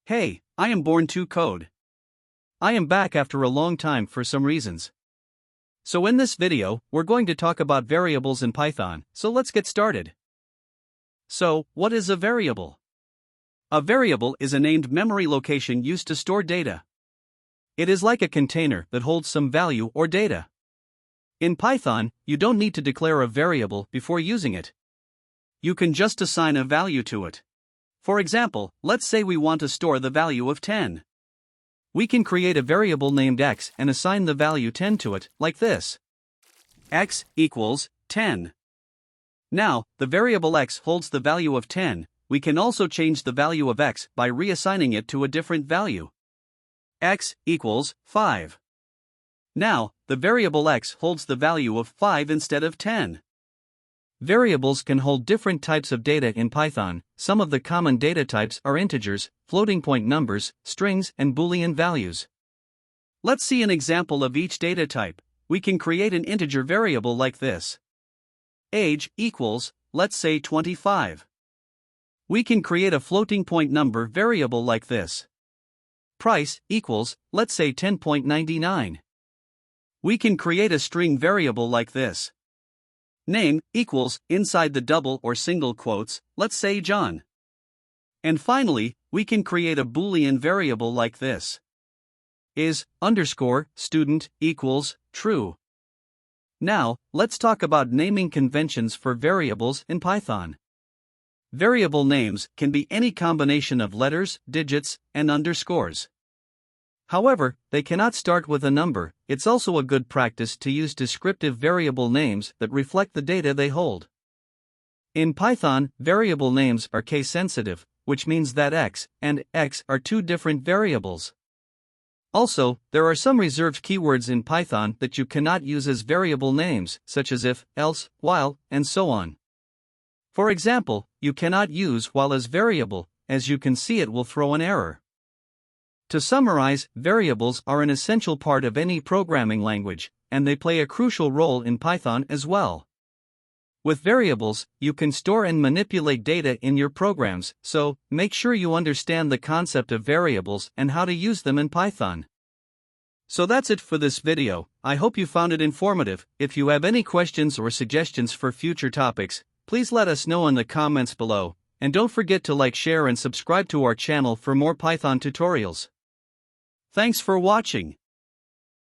Hey, I am Born2Code. I am back after a long time for some reasons. So in this video, we're going to talk about variables in Python, so let's get started. So, what is a variable? A variable is a named memory location used to store data. It is like a container that holds some value or data. In Python, you don't need to declare a variable before using it. You can just assign a value to it. For example, let's say we want to store the value of 10. We can create a variable named x and assign the value 10 to it, like this. X equals 10. Now, the variable x holds the value of 10. We can also change the value of x by reassigning it to a different value. X equals 5. Now, the variable x holds the value of 5 instead of 10. Variables can hold different types of data in Python. Some of the common data types are integers, floating point numbers, strings, and Boolean values. Let's see an example of each data type. We can create an integer variable like this. Age equals, let's say 25. We can create a floating point number variable like this. Price equals, let's say 10.99. We can create a string variable like this. Name equals, inside the double or single quotes, let's say John. And finally, we can create a Boolean variable like this. Is underscore student equals true. Now, let's talk about naming conventions for variables in Python. Variable names can be any combination of letters, digits, and underscores. However, they cannot start with a number. It's also a good practice to use descriptive variable names that reflect the data they hold. In Python, variable names are case-sensitive, which means that x and x are two different variables. Also, there are some reserved keywords in Python that you cannot use as variable names, such as if, else, while, and so on. For example, you cannot use while as variable, as you can see it will throw an error. To summarize, variables are an essential part of any programming language, and they play a crucial role in Python as well. With variables, you can store and manipulate data in your programs, so make sure you understand the concept of variables and how to use them in Python. So that's it for this video. I hope you found it informative. If you have any questions or suggestions for future topics, please let us know in the comments below, and don't forget to like, share, and subscribe to our channel for more Python tutorials. Thanks for watching.